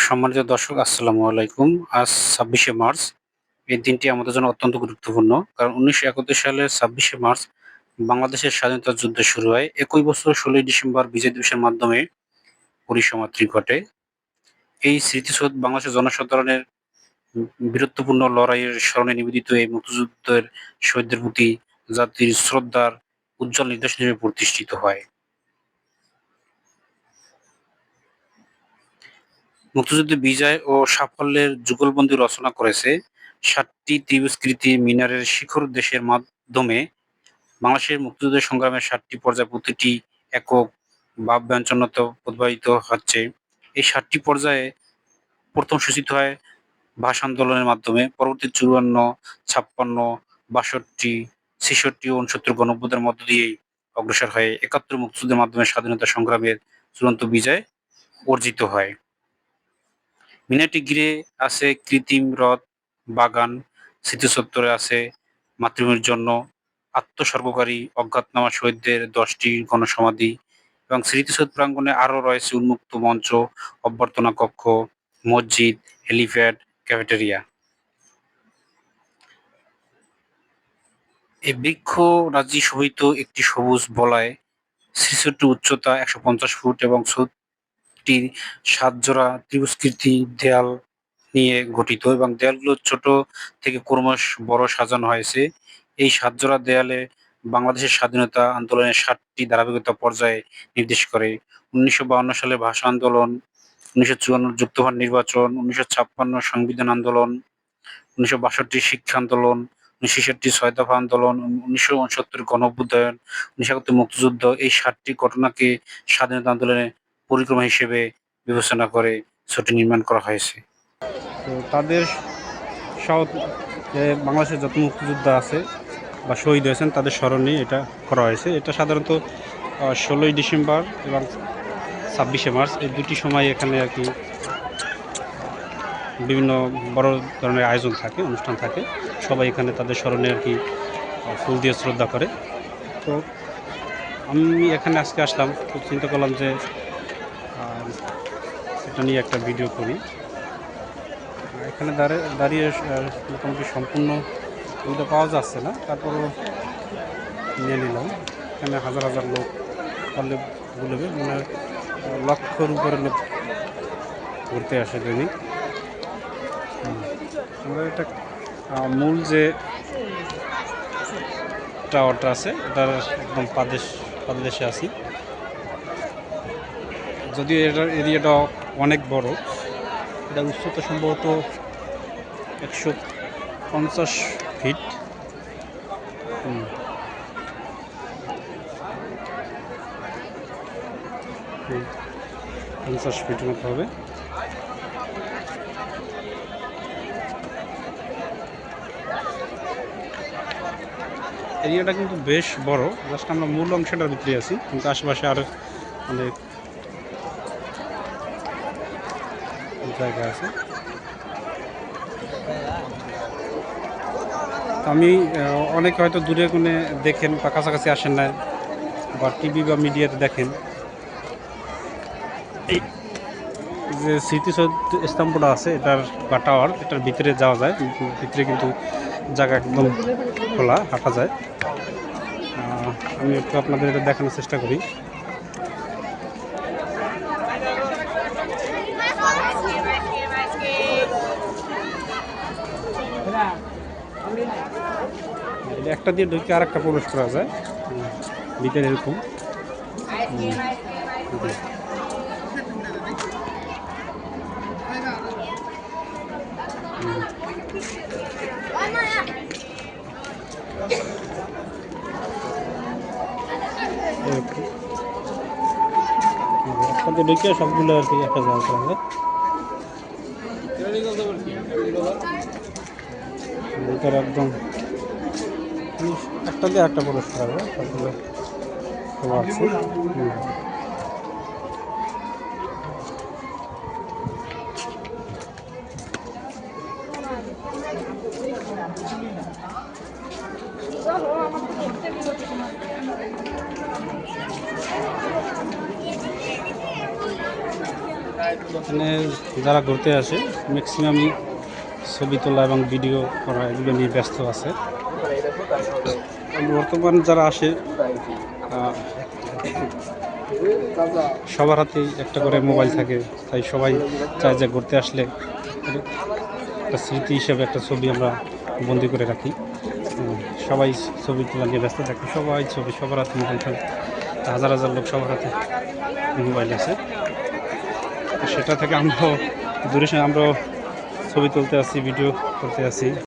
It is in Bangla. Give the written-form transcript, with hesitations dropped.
সম্মানিত দর্শক, আসসালামু আলাইকুম। আজ ২৬শে মার্চ। এই দিনটি আমাদের জন্য অত্যন্ত গুরুত্বপূর্ণ। কারণ ১৯৭১ সালের ২৬শে মার্চ বাংলাদেশের স্বাধীনতা যুদ্ধ শুরু হয়। একই বছর ১৬ই ডিসেম্বর বিজয় দিবসের মাধ্যমে পরিসমাপ্তি ঘটে। এই স্মৃতিসৌধ বাংলাদেশের জনসাধারণের বীরত্বপূর্ণ লড়াইয়ের স্মরণে নিবেদিত এই মুক্তিযুদ্ধের শহীদদের প্রতি জাতির শ্রদ্ধার উজ্জ্বল নিদর্শন হিসেবে প্রতিষ্ঠিত হয়। মুক্তিযুদ্ধে বিজয় ও সাফল্যের যুগলবন্দী রচনা করেছে ৭টি ত্রিভুজাকৃতি মিনারের শিখর দেশের মাধ্যমে বাংলাদেশের মুক্তিযুদ্ধের সংগ্রামের ৭টি পর্যায় প্রতিটি একক ভাবব্যঞ্জনত প্রতিপাদিত হচ্ছে। এই ৭টি পর্যায়ে প্রথম সূচিত হয় ভাষা আন্দোলনের মাধ্যমে, পরবর্তী ৫৪, ৫৬, ৬২, ৬৬ ও ৬৯ গণঅভ্যুত্থানের মধ্য দিয়েই অগ্রসর হয়ে ৭১ মুক্তিযুদ্ধের মাধ্যমে স্বাধীনতা সংগ্রামের চূড়ান্ত বিজয় অর্জিত হয়। মিনারটি ঘিরে আছে কৃত্রিম হ্রদ, বাগান, স্মৃতিচত্বরে আছে মাতৃভূমির জন্য আত্মোৎসর্গকারী অজ্ঞাতনামা শহীদদের ১০টি গণসমাধি এবং স্মৃতিসৌধ প্রাঙ্গণে আরও রয়েছে উন্মুক্ত মঞ্চ, অভ্যর্থনা কক্ষ, মসজিদ, হেলিপ্যাড, ক্যাফেটেরিয়া। এই বৃক্ষরাজি শোভিত একটি সবুজ বলয় ৬৬ উচ্চতা ১৫০ ফুট এবং ৭ জোড়া ত্রিভুজাকৃতি দেয়াল নিয়ে গঠিত এবং দেয়ালগুলো ছোট থেকে ক্রমশ বড় সাজানো হয়েছে। এই ৭ জোড়া দেয়ালে বাংলাদেশের স্বাধীনতা আন্দোলনের ৭টি ধারাবাহিকতা পর্যায় নির্দেশ করে। ১৯৫২ সালে ভাষা আন্দোলন, ১৯৫৪ যুক্তফ্রন্ট নির্বাচন, ১৯৫৬ সংবিধান আন্দোলন, ১৯৬২ শিক্ষা আন্দোলন, ১৯৬৬ ৬ দফা আন্দোলন, ১৯৬৯ গণঅভ্যুত্থান, ১৯৭১ মুক্তিযুদ্ধ, এই ৭টি ঘটনাকে স্বাধীনতা আন্দোলনের পরিক্রমা হিসেবে বিবেচনা করে ছবিটি নির্মাণ করা হয়েছে। তো তাদের সহ যে বাংলাদেশের যত মুক্তিযোদ্ধা আছে বা শহীদ হয়েছেন তাদের স্মরণে এটা করা হয়েছে। এটা সাধারণত ১৬ই ডিসেম্বর এবং ২৬শে মার্চ এই দুটি সময় এখানে আর কি বিভিন্ন বড় ধরনের আয়োজন থাকে, অনুষ্ঠান থাকে। সবাই এখানে তাদের স্মরণে আর কি ফুল দিয়ে শ্রদ্ধা করে। তো আমি এখানে আজকে আসলাম, তো চিন্তা করলাম যে এটা নিয়ে একটা ভিডিও করি। এখানে দাঁড়িয়ে মোটামুটি সম্পূর্ণ ওইটা পাওয়া যাচ্ছে না, তারপরও নিয়ে নিলাম। এখানে হাজার হাজার লোক পারলে বলবে, মানে লক্ষর উপরে লোক ঘুরতে আসে দৈনিক। আমরা এটা মূল যে টাওয়ারটা আছে এটার একদম পাদদেশে আছি। যদিও এটার এরিয়াটা অনেক বড়, এটা উচ্চতা সম্ভবত ১৫০ ফিট। ৫০ ফিটের মতো হবে। এরিয়াটা কিন্তু বেশ বড়। জাস্ট আমরা মূল অংশটার ভিতরে আছি, কিন্তু আশেপাশে আরও অনেক জায়গা আছে। আমি অনেকে হয়তো দূরে কোণে দেখেন বা কাছাকাছি আসেন না, বা টিভি বা মিডিয়াতে দেখেন। এই যে স্মৃতিসৌধ স্তম্ভটা আছে এটার বা টাওয়ার, এটার ভিতরে যাওয়া যায়। ভিতরে কিন্তু জায়গা একদম খোলা, হাঁটা যায়। আমি একটু আপনাদের এটা দেখানোর চেষ্টা করি। একটা দিয়ে ঢুকে আর একটা প্রবেশ করা যায় ভিতরে এরকম। একসাথে ঢুকে সবগুলো আর কি একটা জায়গা করা যায়। ভিতরে একদম একটা দিয়ে একটা প্রবেশ করা যায়, সবগুলো খোলা আছে। এখানে যারা ঘুরতে আসে ম্যাক্সিমামই ছবি তোলা এবং ভিডিও করা এগুলো নিয়ে ব্যস্ত আছে। বর্তমান যারা আসে সবার হাতেই একটা করে মোবাইল থাকে, তাই সবাই চায় যে ঘুরতে আসলে একটা স্মৃতি হিসেবে একটা ছবি আমরা বন্দি করে রাখি। সবাই ছবি তোলা নিয়ে ব্যস্ত থাকে, সবাই ছবি সবার হাতে মোবাইল থাকে, হাজার হাজার লোক সবার হাতে মোবাইল আছে। সেটা থেকে আমরাও দূরে আমরাও ছবি তুলতে আসি, ভিডিও করতে আসি।